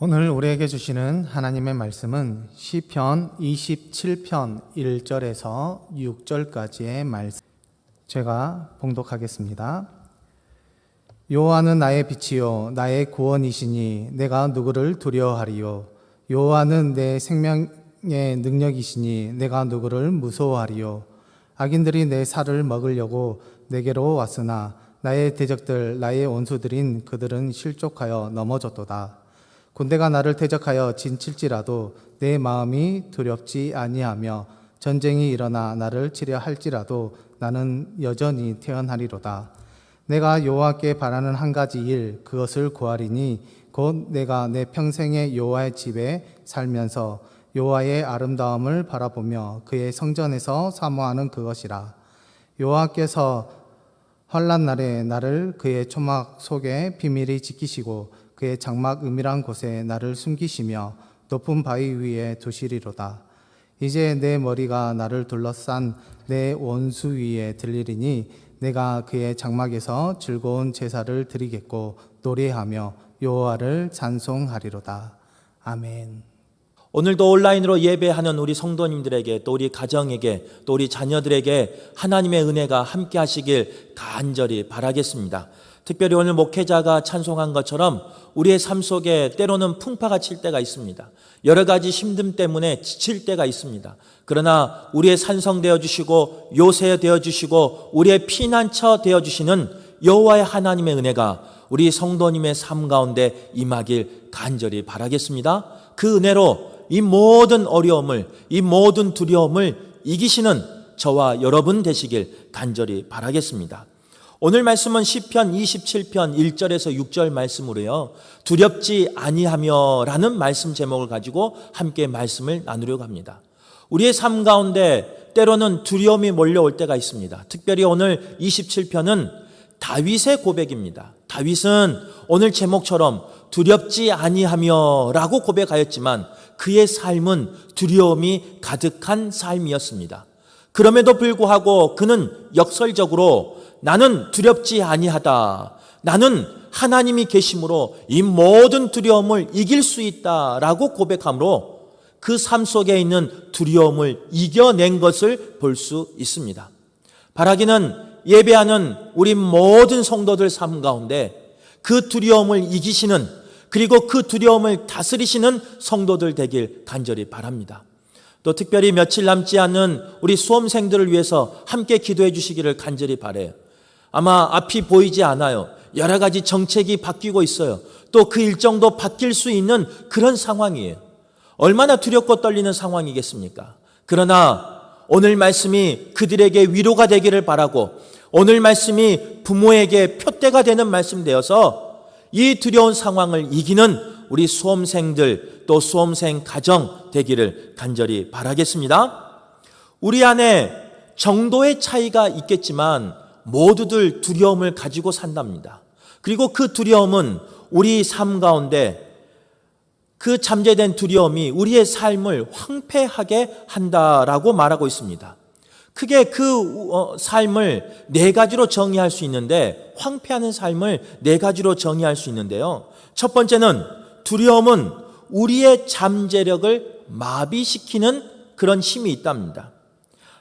오늘 우리에게 주시는 하나님의 말씀은 시편 27편 1절에서 6절까지의 말씀. 제가 봉독하겠습니다. 여호와는 나의 빛이요 나의 구원이시니 내가 누구를 두려워하리요. 여호와는 내 생명의 능력이시니 내가 누구를 무서워하리요. 악인들이 내 살을 먹으려고 내게로 왔으나 나의 대적들 나의 원수들인 그들은 실족하여 넘어졌도다. 군대가 나를 대적하여 진칠지라도 내 마음이 두렵지 아니하며 전쟁이 일어나 나를 치려 할지라도 나는 여전히 태어나리로다. 내가 여호와께 바라는 한 가지 일 그것을 구하리니 곧 내가 내 평생에 여호와의 집에 살면서 여호와의 아름다움을 바라보며 그의 성전에서 사모하는 그것이라. 여호와께서 환난 날에 나를 그의 초막 속에 비밀히 지키시고 그의 장막 은밀한 곳에 나를 숨기시며 높은 바위 위에 두시리로다. 이제 내 머리가 나를 둘러싼 내 원수 위에 들리리니 내가 그의 장막에서 즐거운 제사를 드리겠고 노래하며 여호와를 찬송하리로다. 아멘. 오늘도 온라인으로 예배하는 우리 성도님들에게 또 우리 가정에게 또 우리 자녀들에게 하나님의 은혜가 함께 하시길 간절히 바라겠습니다. 특별히 오늘 목회자가 찬송한 것처럼 우리의 삶 속에 때로는 풍파가 칠 때가 있습니다. 여러 가지 힘듦 때문에 지칠 때가 있습니다. 그러나 우리의 산성 되어주시고 요새 되어주시고 우리의 피난처 되어주시는 여호와의 하나님의 은혜가 우리 성도님의 삶 가운데 임하길 간절히 바라겠습니다. 그 은혜로 이 모든 어려움을, 이 모든 두려움을 이기시는 저와 여러분 되시길 간절히 바라겠습니다. 오늘 말씀은 시편 27편 1절에서 6절 말씀으로요. 두렵지 아니하며 라는 말씀 제목을 가지고 함께 말씀을 나누려고 합니다. 우리의 삶 가운데 때로는 두려움이 몰려올 때가 있습니다. 특별히 오늘 27편은 다윗의 고백입니다. 다윗은 오늘 제목처럼 두렵지 아니하며 라고 고백하였지만 그의 삶은 두려움이 가득한 삶이었습니다. 그럼에도 불구하고 그는 역설적으로 나는 두렵지 아니하다. 나는 하나님이 계심으로 이 모든 두려움을 이길 수 있다라고 고백함으로 그 삶 속에 있는 두려움을 이겨낸 것을 볼 수 있습니다. 바라기는 예배하는 우리 모든 성도들 삶 가운데 그 두려움을 이기시는 그리고 그 두려움을 다스리시는 성도들 되길 간절히 바랍니다. 또 특별히 며칠 남지 않은 우리 수험생들을 위해서 함께 기도해 주시기를 간절히 바라요. 아마 앞이 보이지 않아요. 여러 가지 정책이 바뀌고 있어요. 또 그 일정도 바뀔 수 있는 그런 상황이에요. 얼마나 두렵고 떨리는 상황이겠습니까? 그러나 오늘 말씀이 그들에게 위로가 되기를 바라고 오늘 말씀이 부모에게 표대가 되는 말씀 되어서 이 두려운 상황을 이기는 우리 수험생들 또 수험생 가정 되기를 간절히 바라겠습니다. 우리 안에 정도의 차이가 있겠지만 모두들 두려움을 가지고 산답니다. 그리고 그 두려움은 우리 삶 가운데 그 잠재된 두려움이 우리의 삶을 황폐하게 한다라고 말하고 있습니다. 크게 그 삶을 네 가지로 정의할 수 있는데 황폐하는 삶을 네 가지로 정의할 수 있는데요. 첫 번째는 두려움은 우리의 잠재력을 마비시키는 그런 힘이 있답니다.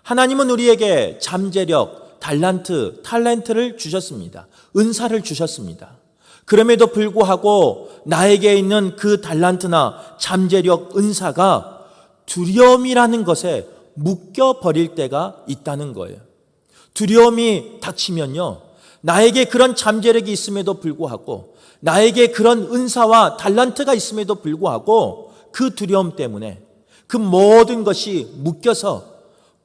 하나님은 우리에게 잠재력, 탤런트를 주셨습니다. 은사를 주셨습니다. 그럼에도 불구하고 나에게 있는 그 탤런트나 잠재력, 은사가 두려움이라는 것에 묶여버릴 때가 있다는 거예요. 두려움이 닥치면요. 나에게 그런 잠재력이 있음에도 불구하고 나에게 그런 은사와 탤런트가 있음에도 불구하고 그 두려움 때문에 그 모든 것이 묶여서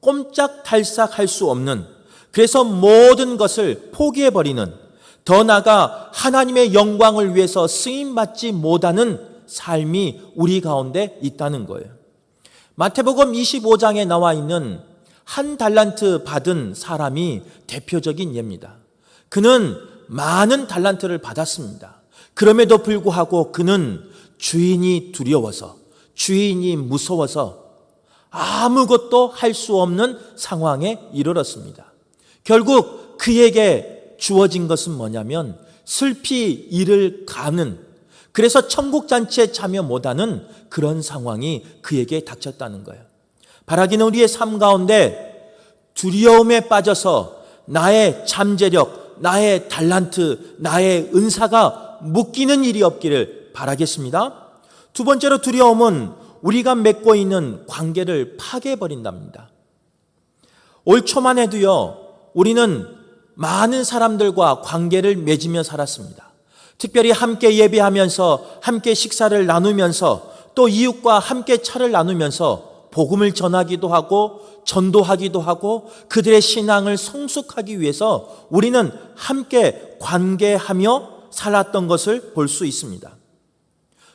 꼼짝달싹할 수 없는 그래서 모든 것을 포기해버리는 더 나아가 하나님의 영광을 위해서 쓰임받지 못하는 삶이 우리 가운데 있다는 거예요. 마태복음 25장에 나와 있는 한 달란트 받은 사람이 대표적인 예입니다. 그는 많은 달란트를 받았습니다. 그럼에도 불구하고 그는 주인이 두려워서 주인이 무서워서 아무것도 할 수 없는 상황에 이르렀습니다. 결국 그에게 주어진 것은 뭐냐면 슬피 이를 가는 그래서 천국잔치에 참여 못하는 그런 상황이 그에게 닥쳤다는 거예요. 바라기는 우리의 삶 가운데 두려움에 빠져서 나의 잠재력, 나의 달란트, 나의 은사가 묶이는 일이 없기를 바라겠습니다. 두 번째로 두려움은 우리가 맺고 있는 관계를 파괴해버린답니다. 올 초만 해도요, 우리는 많은 사람들과 관계를 맺으며 살았습니다. 특별히 함께 예배하면서 함께 식사를 나누면서 또 이웃과 함께 차를 나누면서 복음을 전하기도 하고 전도하기도 하고 그들의 신앙을 성숙하기 위해서 우리는 함께 관계하며 살았던 것을 볼 수 있습니다.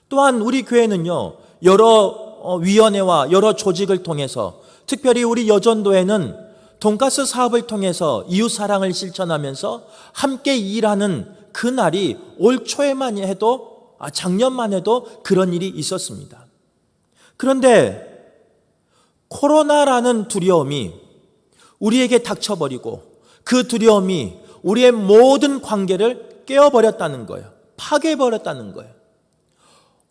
또한 우리 교회는요, 여러 위원회와 여러 조직을 통해서 특별히 우리 여전도에는 돈가스 사업을 통해서 이웃사랑을 실천하면서 함께 일하는 그 날이 올 초에만 해도 작년만 해도 그런 일이 있었습니다. 그런데 코로나라는 두려움이 우리에게 닥쳐버리고 그 두려움이 우리의 모든 관계를 깨어버렸다는 거예요. 파괴해버렸다는 거예요.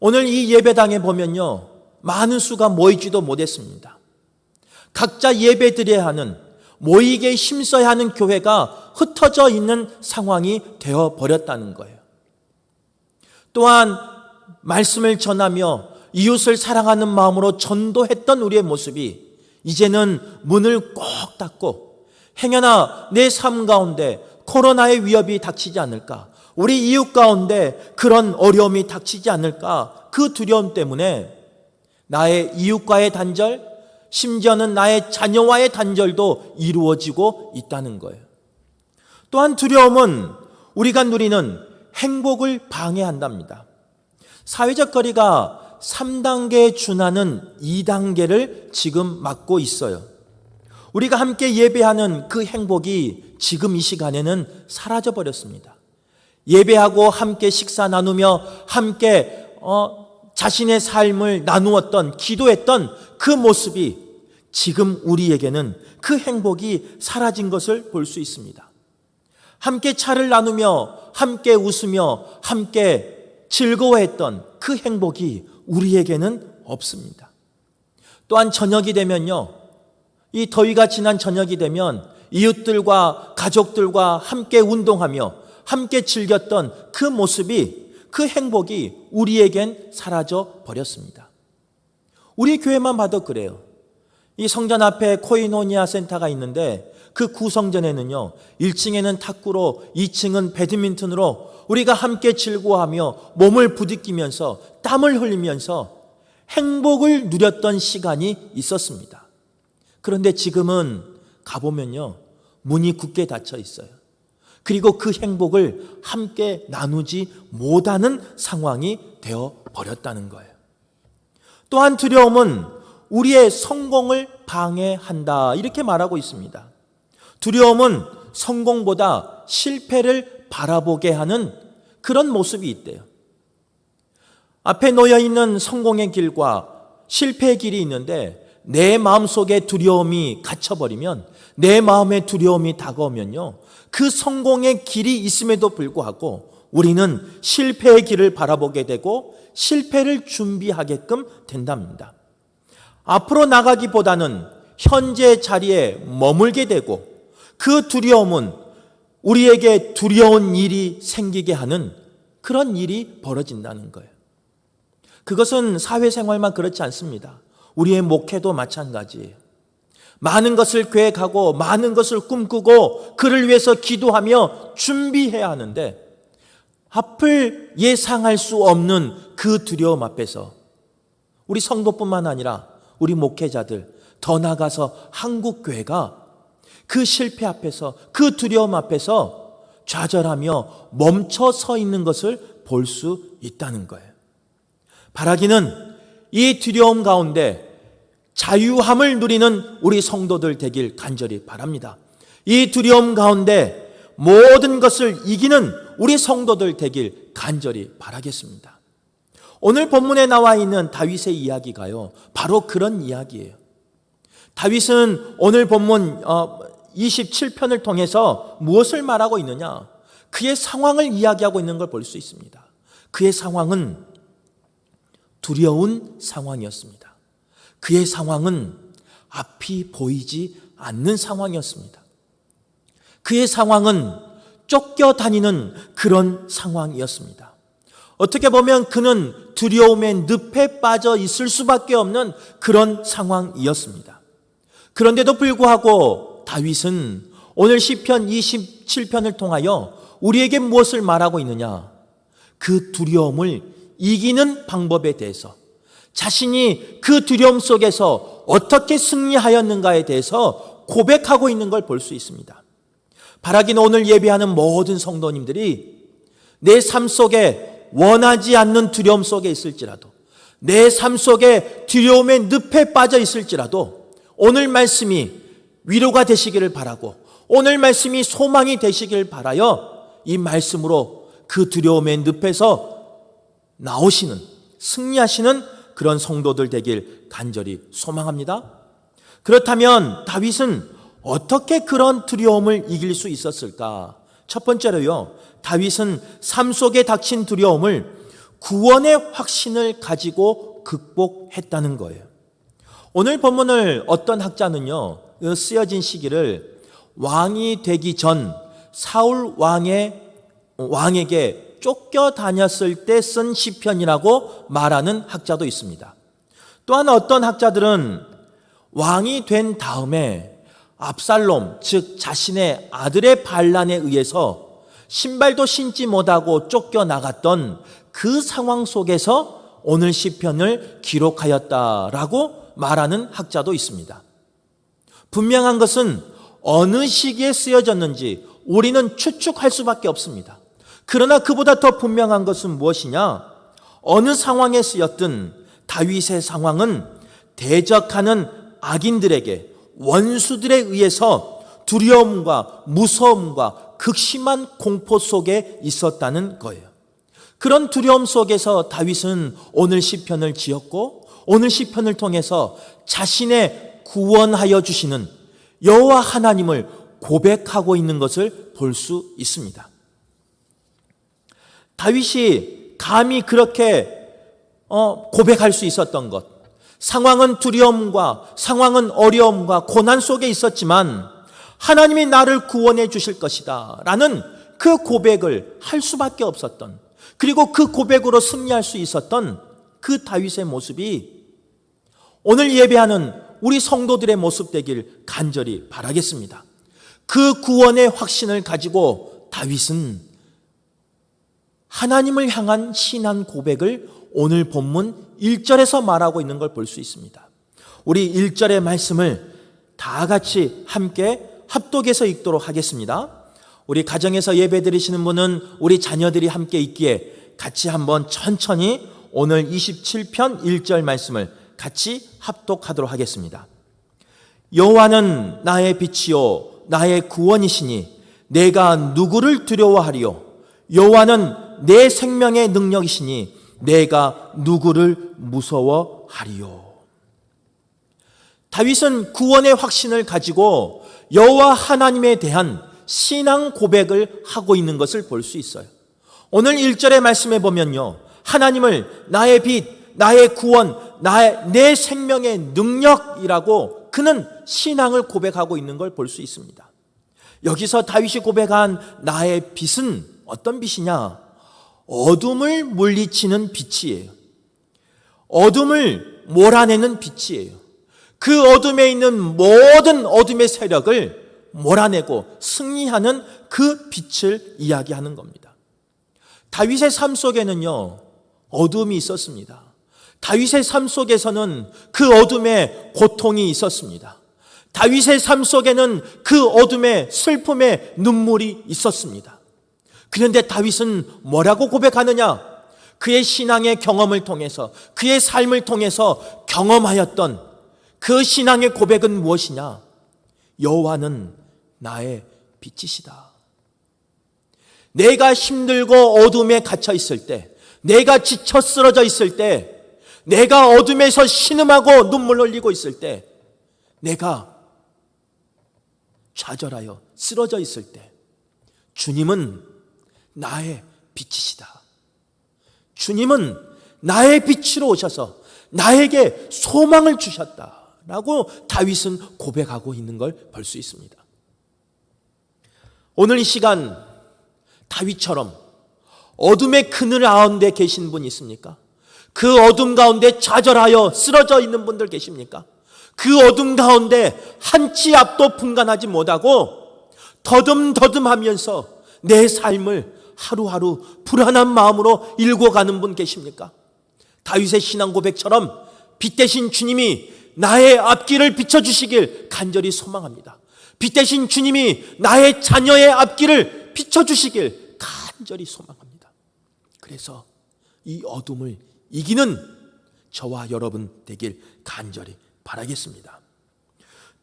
오늘 이 예배당에 보면요, 많은 수가 모이지도 못했습니다. 각자 예배 드려야 하는, 모이게 힘써야 하는 교회가 흩어져 있는 상황이 되어버렸다는 거예요. 또한 말씀을 전하며 이웃을 사랑하는 마음으로 전도했던 우리의 모습이 이제는 문을 꼭 닫고 행여나 내 삶 가운데 코로나의 위협이 닥치지 않을까, 우리 이웃 가운데 그런 어려움이 닥치지 않을까, 그 두려움 때문에 나의 이웃과의 단절, 심지어는 나의 자녀와의 단절도 이루어지고 있다는 거예요. 또한 두려움은 우리가 누리는 행복을 방해한답니다. 사회적 거리가 3단계에 준하는 2단계를 지금 맞고 있어요. 우리가 함께 예배하는 그 행복이 지금 이 시간에는 사라져 버렸습니다. 예배하고 함께 식사 나누며 함께 자신의 삶을 나누었던, 기도했던 그 모습이 지금 우리에게는 그 행복이 사라진 것을 볼 수 있습니다. 함께 차를 나누며 함께 웃으며 함께 즐거워했던 그 행복이 우리에게는 없습니다. 또한 저녁이 되면요, 이 더위가 지난 저녁이 되면 이웃들과 가족들과 함께 운동하며 함께 즐겼던 그 모습이, 그 행복이 우리에겐 사라져 버렸습니다. 우리 교회만 봐도 그래요. 이 성전 앞에 코이노니아 센터가 있는데 그 구성전에는요, 1층에는 탁구로, 2층은 배드민턴으로 우리가 함께 즐거워하며 몸을 부딪히면서 땀을 흘리면서 행복을 누렸던 시간이 있었습니다. 그런데 지금은 가보면요, 문이 굳게 닫혀 있어요. 그리고 그 행복을 함께 나누지 못하는 상황이 되어 버렸다는 거예요. 또한 두려움은 우리의 성공을 방해한다, 이렇게 말하고 있습니다. 두려움은 성공보다 실패를 바라보게 하는 그런 모습이 있대요. 앞에 놓여 있는 성공의 길과 실패의 길이 있는데 내 마음속에 두려움이 갇혀버리면, 내 마음에 두려움이 다가오면요, 그 성공의 길이 있음에도 불구하고 우리는 실패의 길을 바라보게 되고 실패를 준비하게끔 된답니다. 앞으로 나가기보다는 현재 자리에 머물게 되고 그 두려움은 우리에게 두려운 일이 생기게 하는 그런 일이 벌어진다는 거예요. 그것은 사회생활만 그렇지 않습니다. 우리의 목회도 마찬가지예요. 많은 것을 계획하고 많은 것을 꿈꾸고 그를 위해서 기도하며 준비해야 하는데 앞을 예상할 수 없는 그 두려움 앞에서 우리 성도뿐만 아니라 우리 목회자들, 더 나아가서 한국교회가 그 실패 앞에서, 그 두려움 앞에서 좌절하며 멈춰 서 있는 것을 볼 수 있다는 거예요. 바라기는 이 두려움 가운데 자유함을 누리는 우리 성도들 되길 간절히 바랍니다. 이 두려움 가운데 모든 것을 이기는 우리 성도들 되길 간절히 바라겠습니다. 오늘 본문에 나와 있는 다윗의 이야기가요, 바로 그런 이야기예요. 다윗은 오늘 본문 27편을 통해서 무엇을 말하고 있느냐? 그의 상황을 이야기하고 있는 걸 볼 수 있습니다. 그의 상황은 두려운 상황이었습니다. 그의 상황은 앞이 보이지 않는 상황이었습니다. 그의 상황은 쫓겨다니는 그런 상황이었습니다. 어떻게 보면 그는 두려움의 늪에 빠져 있을 수밖에 없는 그런 상황이었습니다. 그런데도 불구하고 다윗은 오늘 시편 27편을 통하여 우리에게 무엇을 말하고 있느냐? 그 두려움을 이기는 방법에 대해서, 자신이 그 두려움 속에서 어떻게 승리하였는가에 대해서 고백하고 있는 걸 볼 수 있습니다. 바라기는 오늘 예배하는 모든 성도님들이 내 삶 속에 원하지 않는 두려움 속에 있을지라도, 내 삶 속에 두려움의 늪에 빠져 있을지라도 오늘 말씀이 위로가 되시기를 바라고, 오늘 말씀이 소망이 되시길 바라여 이 말씀으로 그 두려움의 늪에서 나오시는, 승리하시는 그런 성도들 되길 간절히 소망합니다. 그렇다면 다윗은 어떻게 그런 두려움을 이길 수 있었을까? 첫 번째로요, 다윗은 삶 속에 닥친 두려움을 구원의 확신을 가지고 극복했다는 거예요. 오늘 본문을 어떤 학자는요, 쓰여진 시기를 왕이 되기 전 사울 왕에게 쫓겨다녔을 때 쓴 시편이라고 말하는 학자도 있습니다. 또한 어떤 학자들은 왕이 된 다음에 압살롬, 즉 자신의 아들의 반란에 의해서 신발도 신지 못하고 쫓겨나갔던 그 상황 속에서 오늘 시편을 기록하였다라고 말하는 학자도 있습니다. 분명한 것은 어느 시기에 쓰여졌는지 우리는 추측할 수밖에 없습니다. 그러나 그보다 더 분명한 것은 무엇이냐? 어느 상황에 쓰였든 다윗의 상황은 대적하는 악인들에게, 원수들에 의해서 두려움과 무서움과 극심한 공포 속에 있었다는 거예요. 그런 두려움 속에서 다윗은 오늘 시편을 지었고, 오늘 시편을 통해서 자신의 구원하여 주시는 여호와 하나님을 고백하고 있는 것을 볼 수 있습니다. 다윗이 감히 그렇게 고백할 수 있었던 것, 상황은 두려움과, 상황은 어려움과 고난 속에 있었지만 하나님이 나를 구원해 주실 것이다 라는 그 고백을 할 수밖에 없었던, 그리고 그 고백으로 승리할 수 있었던 그 다윗의 모습이 오늘 예배하는 우리 성도들의 모습 되길 간절히 바라겠습니다. 그 구원의 확신을 가지고 다윗은 하나님을 향한 신앙 고백을 오늘 본문 1절에서 말하고 있는 걸 볼 수 있습니다. 우리 1절의 말씀을 다 같이 함께 합독해서 읽도록 하겠습니다. 우리 가정에서 예배 드리시는 분은 우리 자녀들이 함께 읽기에 같이 한번 천천히 오늘 27편 1절 말씀을 같이 합독하도록 하겠습니다. 여호와는 나의 빛이요 나의 구원이시니 내가 누구를 두려워하리요? 여호와는 내 생명의 능력이시니 내가 누구를 무서워하리요? 다윗은 구원의 확신을 가지고 여호와 하나님에 대한 신앙 고백을 하고 있는 것을 볼 수 있어요. 오늘 1절의 말씀에 보면요, 하나님을 나의 빛, 나의 구원, 내 생명의 능력이라고 그는 신앙을 고백하고 있는 걸 볼 수 있습니다. 여기서 다윗이 고백한 나의 빛은 어떤 빛이냐? 어둠을 물리치는 빛이에요. 어둠을 몰아내는 빛이에요. 그 어둠에 있는 모든 어둠의 세력을 몰아내고 승리하는 그 빛을 이야기하는 겁니다. 다윗의 삶 속에는요, 어둠이 있었습니다. 다윗의 삶 속에서는 그 어둠에 고통이 있었습니다. 다윗의 삶 속에는 그 어둠에 슬픔의 눈물이 있었습니다. 그런데 다윗은 뭐라고 고백하느냐? 그의 신앙의 경험을 통해서, 그의 삶을 통해서 경험하였던 그 신앙의 고백은 무엇이냐? 여호와는 나의 빛이시다. 내가 힘들고 어둠에 갇혀 있을 때, 내가 지쳐 쓰러져 있을 때, 내가 어둠에서 신음하고 눈물 흘리고 있을 때, 내가 좌절하여 쓰러져 있을 때, 주님은 나의 빛이시다. 주님은 나의 빛으로 오셔서 나에게 소망을 주셨다라고 다윗은 고백하고 있는 걸 볼 수 있습니다. 오늘 이 시간 다윗처럼 어둠의 그늘 가운데 계신 분 있습니까? 그 어둠 가운데 좌절하여 쓰러져 있는 분들 계십니까? 그 어둠 가운데 한 치 앞도 분간하지 못하고 더듬더듬하면서 내 삶을 하루하루 불안한 마음으로 일궈가는 분 계십니까? 다윗의 신앙 고백처럼 빛 대신 주님이 나의 앞길을 비춰주시길 간절히 소망합니다. 빛 대신 주님이 나의 자녀의 앞길을 비춰주시길 간절히 소망합니다. 그래서 이 어둠을 이기는 저와 여러분 되길 간절히 바라겠습니다.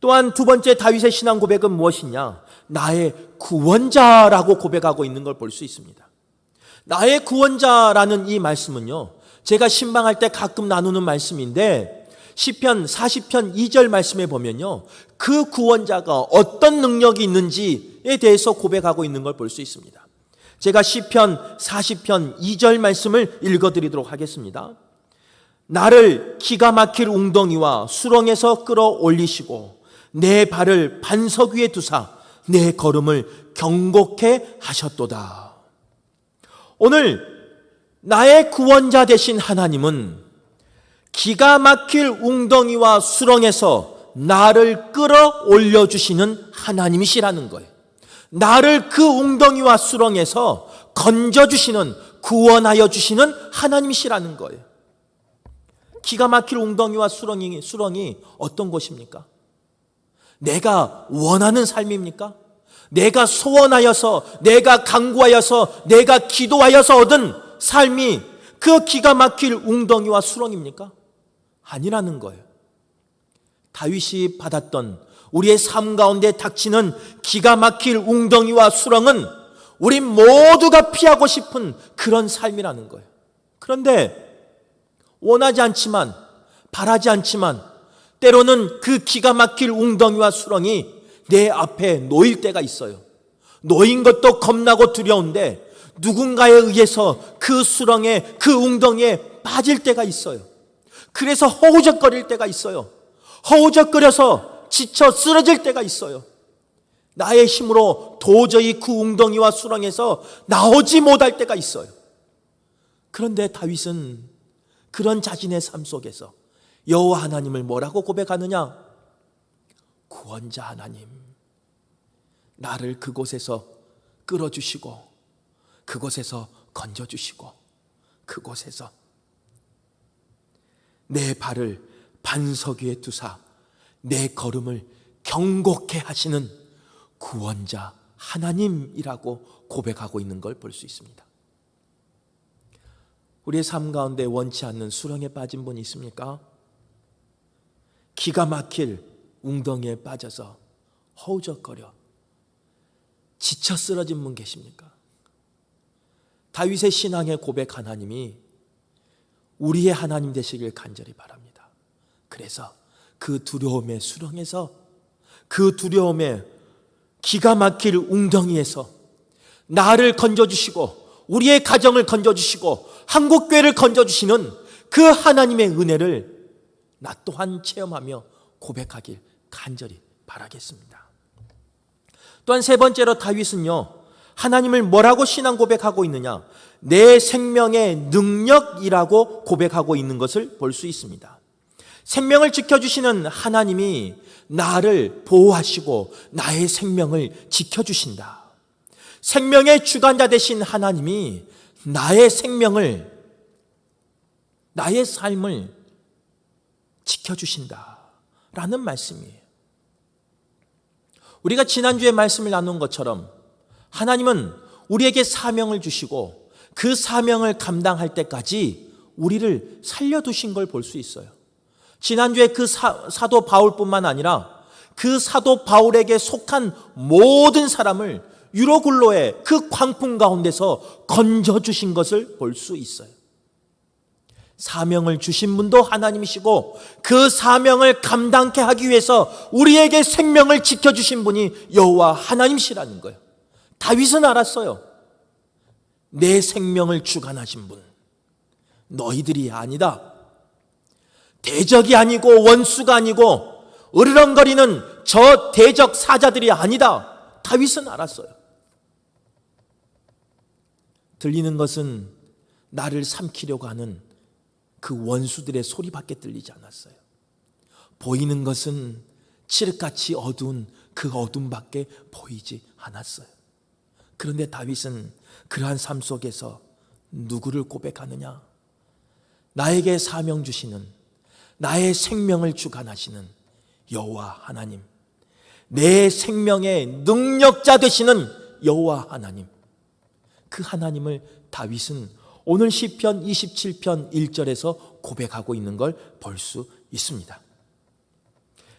또한 두 번째 다윗의 신앙 고백은 무엇이냐? 나의 구원자라고 고백하고 있는 걸 볼 수 있습니다. 나의 구원자라는 이 말씀은요, 제가 신방할 때 가끔 나누는 말씀인데 시편 40편 2절 말씀에 보면요, 그 구원자가 어떤 능력이 있는지에 대해서 고백하고 있는 걸 볼 수 있습니다. 제가 시편 40편 2절 말씀을 읽어드리도록 하겠습니다. 나를 기가 막힐 웅덩이와 수렁에서 끌어올리시고 내 발을 반석 위에 두사 내 걸음을 경고케 하셨도다. 오늘 나의 구원자 되신 하나님은 기가 막힐 웅덩이와 수렁에서 나를 끌어올려 주시는 하나님이시라는 거예요. 나를 그 웅덩이와 수렁에서 건져주시는, 구원하여 주시는 하나님이시라는 거예요. 기가 막힐 웅덩이와 수렁이 어떤 곳입니까? 내가 원하는 삶입니까? 내가 소원하여서, 내가 간구하여서, 내가 기도하여서 얻은 삶이 그 기가 막힐 웅덩이와 수렁입니까? 아니라는 거예요. 다윗이 받았던 우리의 삶 가운데 닥치는 기가 막힐 웅덩이와 수렁은 우리 모두가 피하고 싶은 그런 삶이라는 거예요. 그런데 원하지 않지만, 바라지 않지만 때로는 그 기가 막힐 웅덩이와 수렁이 내 앞에 놓일 때가 있어요. 놓인 것도 겁나고 두려운데 누군가에 의해서 그 수렁에, 그 웅덩이에 빠질 때가 있어요. 그래서 허우적거릴 때가 있어요. 허우적거려서 지쳐 쓰러질 때가 있어요. 나의 힘으로 도저히 그 웅덩이와 수렁에서 나오지 못할 때가 있어요. 그런데 다윗은 그런 자신의 삶 속에서 여호와 하나님을 뭐라고 고백하느냐? 구원자 하나님, 나를 그곳에서 끌어주시고 그곳에서 건져주시고 그곳에서 내 발을 반석 위에 두사 내 걸음을 경고케 하시는 구원자 하나님이라고 고백하고 있는 걸 볼 수 있습니다. 우리의 삶 가운데 원치 않는 수렁에 빠진 분 있습니까? 기가 막힐 웅덩이에 빠져서 허우적거려 지쳐 쓰러진 분 계십니까? 다윗의 신앙의 고백 하나님이 우리의 하나님 되시길 간절히 바랍니다. 그래서 그 두려움의 수렁에서, 그 두려움의 기가 막힐 웅덩이에서 나를 건져주시고 우리의 가정을 건져주시고 한국교회를 건져주시는 그 하나님의 은혜를 나 또한 체험하며 고백하길 간절히 바라겠습니다. 또한 세 번째로 다윗은요, 하나님을 뭐라고 신앙 고백하고 있느냐? 내 생명의 능력이라고 고백하고 있는 것을 볼 수 있습니다. 생명을 지켜주시는 하나님이 나를 보호하시고 나의 생명을 지켜주신다. 생명의 주관자 되신 하나님이 나의 생명을, 나의 삶을 지켜주신다라는 말씀이에요. 우리가 지난주에 말씀을 나눈 것처럼 하나님은 우리에게 사명을 주시고 그 사명을 감당할 때까지 우리를 살려두신 걸 볼 수 있어요. 지난주에 그 사도 바울뿐만 아니라 그 사도 바울에게 속한 모든 사람을 유로굴로의 그 광풍 가운데서 건져주신 것을 볼 수 있어요. 사명을 주신 분도 하나님이시고 그 사명을 감당케 하기 위해서 우리에게 생명을 지켜주신 분이 여호와 하나님이시라는 거예요. 다윗은 알았어요. 내 생명을 주관하신 분, 너희들이 아니다. 대적이 아니고 원수가 아니고 으르렁거리는 저 대적 사자들이 아니다. 다윗은 알았어요. 들리는 것은 나를 삼키려고 하는 그 원수들의 소리밖에 들리지 않았어요. 보이는 것은 칠흑같이 어두운 그 어둠밖에 보이지 않았어요. 그런데 다윗은 그러한 삶 속에서 누구를 고백하느냐? 나에게 사명 주시는, 나의 생명을 주관하시는 여호와 하나님, 내 생명의 능력자 되시는 여호와 하나님, 그 하나님을 다윗은 오늘 시편 27편 1절에서 고백하고 있는 걸 볼 수 있습니다.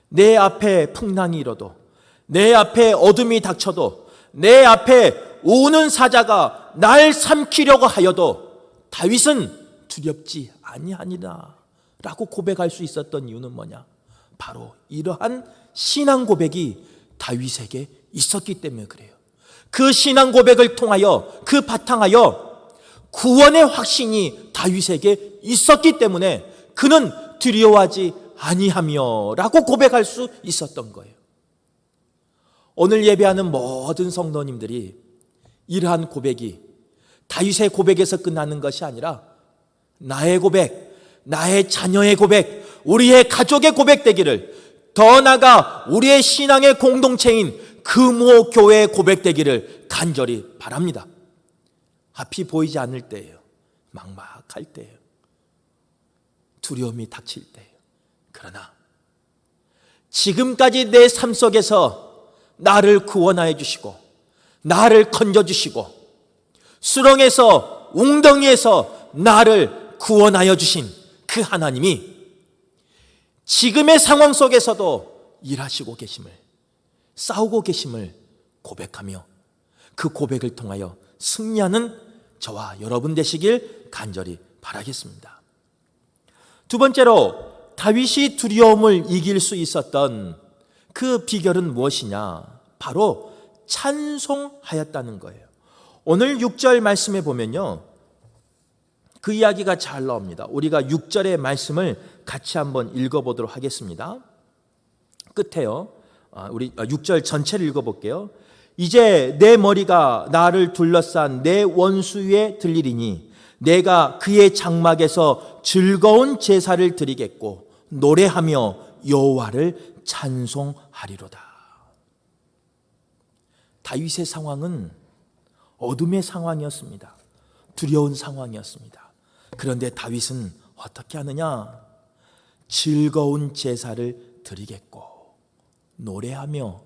내 앞에 풍랑이 일어도, 내 앞에 어둠이 닥쳐도, 내 앞에 우는 사자가 날 삼키려고 하여도 다윗은 두렵지 아니하니라 라고 고백할 수 있었던 이유는 뭐냐? 바로 이러한 신앙 고백이 다윗에게 있었기 때문에 그래요. 그 신앙 고백을 통하여, 그 바탕하여 구원의 확신이 다윗에게 있었기 때문에 그는 두려워하지 아니하며 라고 고백할 수 있었던 거예요. 오늘 예배하는 모든 성도님들이 이러한 고백이 다윗의 고백에서 끝나는 것이 아니라 나의 고백, 나의 자녀의 고백, 우리의 가족의 고백 되기를, 더 나아가 우리의 신앙의 공동체인 금호교회의 고백 되기를 간절히 바랍니다. 앞이 보이지 않을 때예요. 막막할 때예요. 두려움이 닥칠 때예요. 그러나 지금까지 내 삶 속에서 나를 구원하여 주시고, 나를 건져주시고, 수렁에서, 웅덩이에서 나를 구원하여 주신 그 하나님이 지금의 상황 속에서도 일하시고 계심을, 싸우고 계심을 고백하며 그 고백을 통하여 승리하는 저와 여러분 되시길 간절히 바라겠습니다. 두 번째로 다윗이 두려움을 이길 수 있었던 그 비결은 무엇이냐? 바로 찬송하였다는 거예요. 오늘 6절 말씀에 보면요, 그 이야기가 잘 나옵니다. 우리가 6절의 말씀을 같이 한번 읽어보도록 하겠습니다. 끝에요. 우리 6절 전체를 읽어볼게요. 이제 내 머리가 나를 둘러싼 내 원수 위에 들리리니 내가 그의 장막에서 즐거운 제사를 드리겠고 노래하며 여호와를 찬송하리로다. 다윗의 상황은 어둠의 상황이었습니다. 두려운 상황이었습니다. 그런데 다윗은 어떻게 하느냐? 즐거운 제사를 드리겠고 노래하며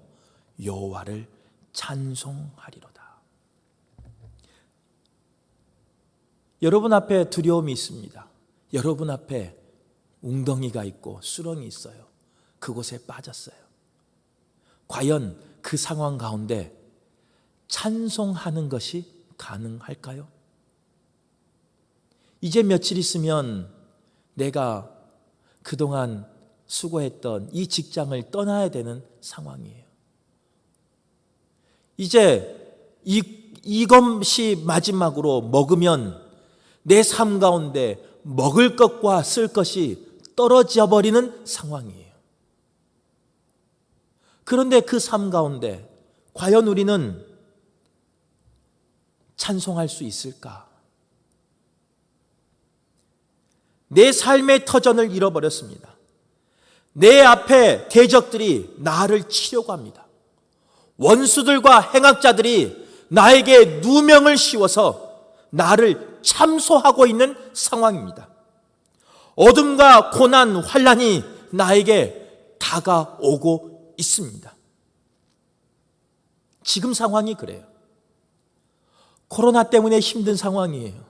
여호와를 찬송하리로다. 여러분 앞에 두려움이 있습니다. 여러분 앞에 웅덩이가 있고 수렁이 있어요. 그곳에 빠졌어요. 과연 그 상황 가운데 찬송하는 것이 가능할까요? 이제 며칠 있으면 내가 그동안 수고했던 이 직장을 떠나야 되는 상황이에요. 이제 이것이 마지막으로 먹으면 내 삶 가운데 먹을 것과 쓸 것이 떨어져 버리는 상황이에요. 그런데 그 삶 가운데 과연 우리는 찬송할 수 있을까? 내 삶의 터전을 잃어버렸습니다. 내 앞에 대적들이 나를 치려고 합니다. 원수들과 행악자들이 나에게 누명을 씌워서 나를 참소하고 있는 상황입니다. 어둠과 고난, 환난이 나에게 다가오고 있습니다. 지금 상황이 그래요. 코로나 때문에 힘든 상황이에요.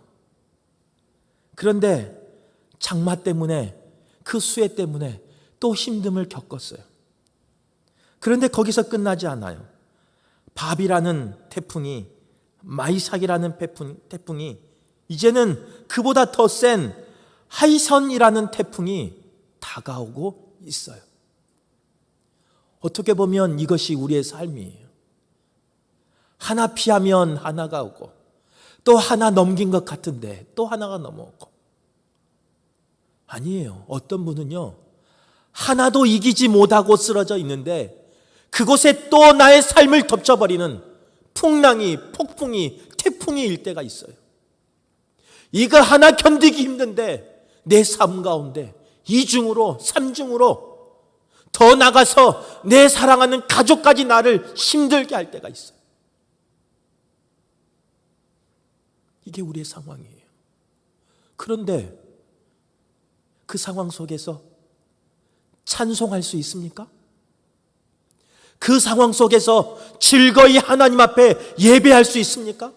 그런데 장마 때문에, 그 수해 때문에 또 힘듦을 겪었어요. 그런데 거기서 끝나지 않아요. 바비라는 태풍이, 마이삭이라는 태풍이, 이제는 그보다 더 센 하이선이라는 태풍이 다가오고 있어요. 어떻게 보면 이것이 우리의 삶이에요. 하나 피하면 하나가 오고, 또 하나 넘긴 것 같은데 또 하나가 넘어오고, 아니에요. 어떤 분은요, 하나도 이기지 못하고 쓰러져 있는데 그곳에 또 나의 삶을 덮쳐버리는 풍랑이, 폭풍이, 태풍이 일 때가 있어요. 이거 하나 견디기 힘든데 내 삶 가운데 이중으로, 삼중으로 더 나가서 내 사랑하는 가족까지 나를 힘들게 할 때가 있어요. 이게 우리의 상황이에요. 그런데 그 상황 속에서 찬송할 수 있습니까? 그 상황 속에서 즐거이 하나님 앞에 예배할 수 있습니까?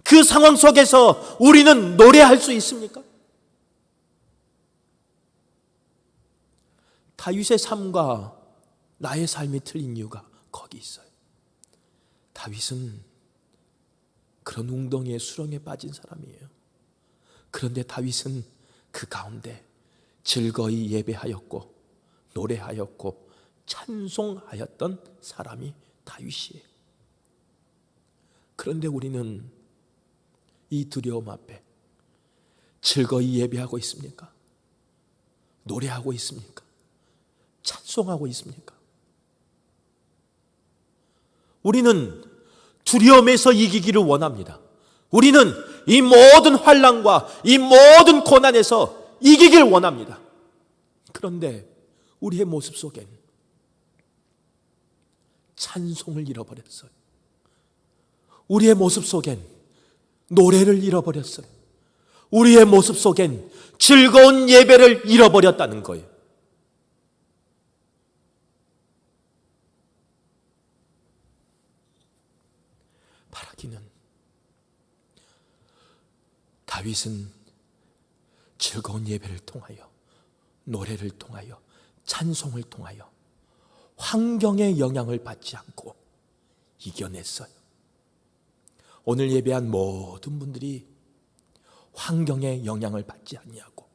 그 상황 속에서 우리는 노래할 수 있습니까? 다윗의 삶과 나의 삶이 틀린 이유가 거기 있어요. 다윗은 그런 웅덩이의 수렁에 빠진 사람이에요. 그런데 다윗은 그 가운데 즐거이 예배하였고 노래하였고 찬송하였던 사람이 다윗이에요. 그런데 우리는 이 두려움 앞에 즐거이 예배하고 있습니까? 노래하고 있습니까? 찬송하고 있습니까? 우리는 두려움에서 이기기를 원합니다. 우리는 이 모든 환난과 이 모든 고난에서 이기기를 원합니다. 그런데 우리의 모습 속엔 찬송을 잃어버렸어요. 우리의 모습 속엔 노래를 잃어버렸어요. 우리의 모습 속엔 즐거운 예배를 잃어버렸다는 거예요. 바라기는 다윗은 즐거운 예배를 통하여 노래를 통하여 찬송을 통하여 환경의 영향을 받지 않고 이겨냈어요. 오늘 예배한 모든 분들이 환경의 영향을 받지 아니하고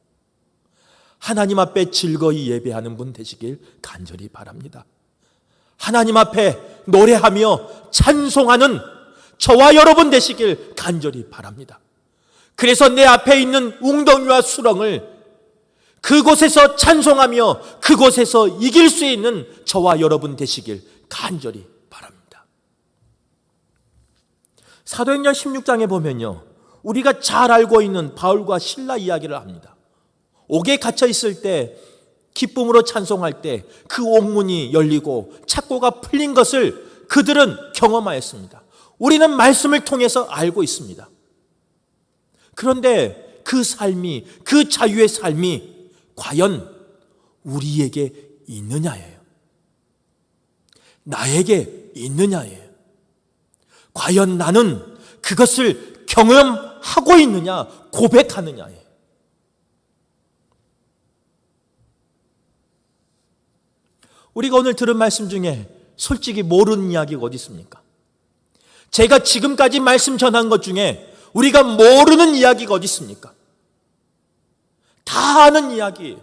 하나님 앞에 즐거이 예배하는 분 되시길 간절히 바랍니다. 하나님 앞에 노래하며 찬송하는 저와 여러분 되시길 간절히 바랍니다. 그래서 내 앞에 있는 웅덩이와 수렁을 그곳에서 찬송하며 그곳에서 이길 수 있는 저와 여러분 되시길 간절히 바랍니다. 사도행전 16장에 보면요, 우리가 잘 알고 있는 바울과 실라 이야기를 합니다. 옥에 갇혀 있을 때 기쁨으로 찬송할 때 그 옥문이 열리고 착고가 풀린 것을 그들은 경험하였습니다. 우리는 말씀을 통해서 알고 있습니다. 그런데 그 삶이, 그 자유의 삶이 과연 우리에게 있느냐예요. 나에게 있느냐예요. 과연 나는 그것을 경험하고 있느냐, 고백하느냐예요. 우리가 오늘 들은 말씀 중에 솔직히 모르는 이야기가 어디 있습니까? 제가 지금까지 말씀 전한 것 중에 우리가 모르는 이야기가 어디 있습니까? 다 아는 이야기,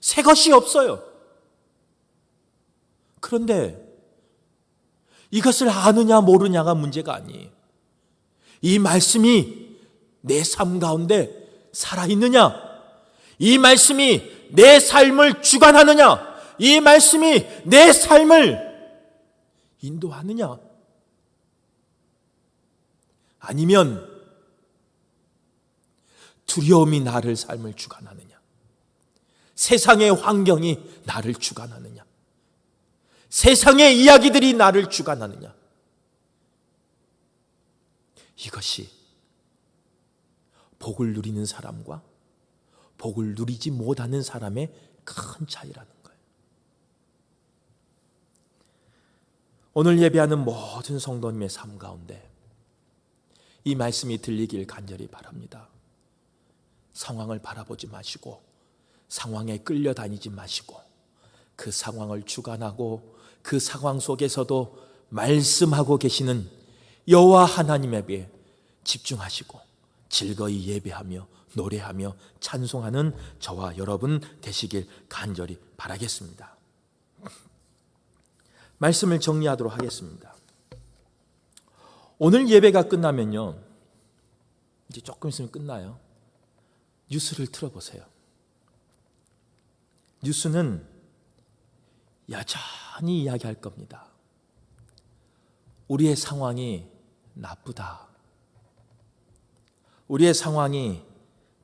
새 것이 없어요. 그런데 이것을 아느냐 모르냐가 문제가 아니에요. 이 말씀이 내 삶 가운데 살아있느냐, 이 말씀이 내 삶을 주관하느냐, 이 말씀이 내 삶을 인도하느냐, 아니면 두려움이 나를 삶을 주관하느냐, 세상의 환경이 나를 주관하느냐, 세상의 이야기들이 나를 주관하느냐, 이것이 복을 누리는 사람과 복을 누리지 못하는 사람의 큰 차이라는 거예요. 오늘 예배하는 모든 성도님의 삶 가운데 이 말씀이 들리길 간절히 바랍니다. 상황을 바라보지 마시고 상황에 끌려다니지 마시고 그 상황을 주관하고 그 상황 속에서도 말씀하고 계시는 여호와 하나님에게 집중하시고 즐거이 예배하며 노래하며 찬송하는 저와 여러분 되시길 간절히 바라겠습니다. 말씀을 정리하도록 하겠습니다. 오늘 예배가 끝나면요, 이제 조금 있으면 끝나요. 뉴스를 틀어보세요. 뉴스는 여전히 이야기할 겁니다. 우리의 상황이 나쁘다. 우리의 상황이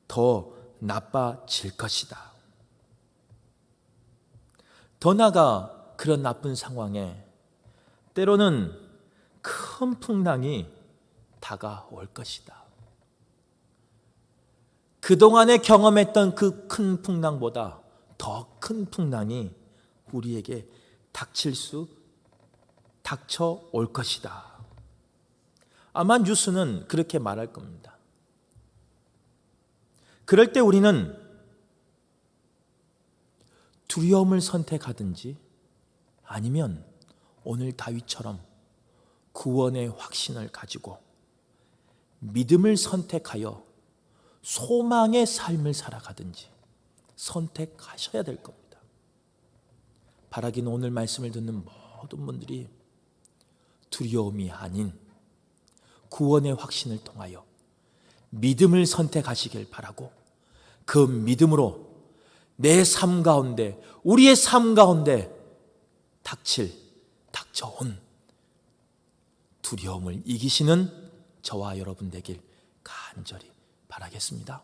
더 나빠질 것이다. 더 나아가 그런 나쁜 상황에 때로는 큰 풍랑이 다가올 것이다. 그동안에 경험했던 그 큰 풍랑보다 더 큰 풍랑이 우리에게 닥쳐올 것이다. 아마 뉴스는 그렇게 말할 겁니다. 그럴 때 우리는 두려움을 선택하든지 아니면 오늘 다윗처럼 구원의 확신을 가지고 믿음을 선택하여 소망의 삶을 살아가든지 선택하셔야 될 겁니다. 바라기는 오늘 말씀을 듣는 모든 분들이 두려움이 아닌 구원의 확신을 통하여 믿음을 선택하시길 바라고, 그 믿음으로 내 삶 가운데, 우리의 삶 가운데 닥쳐온 두려움을 이기시는 저와 여러분 되길 간절히 바라겠습니다.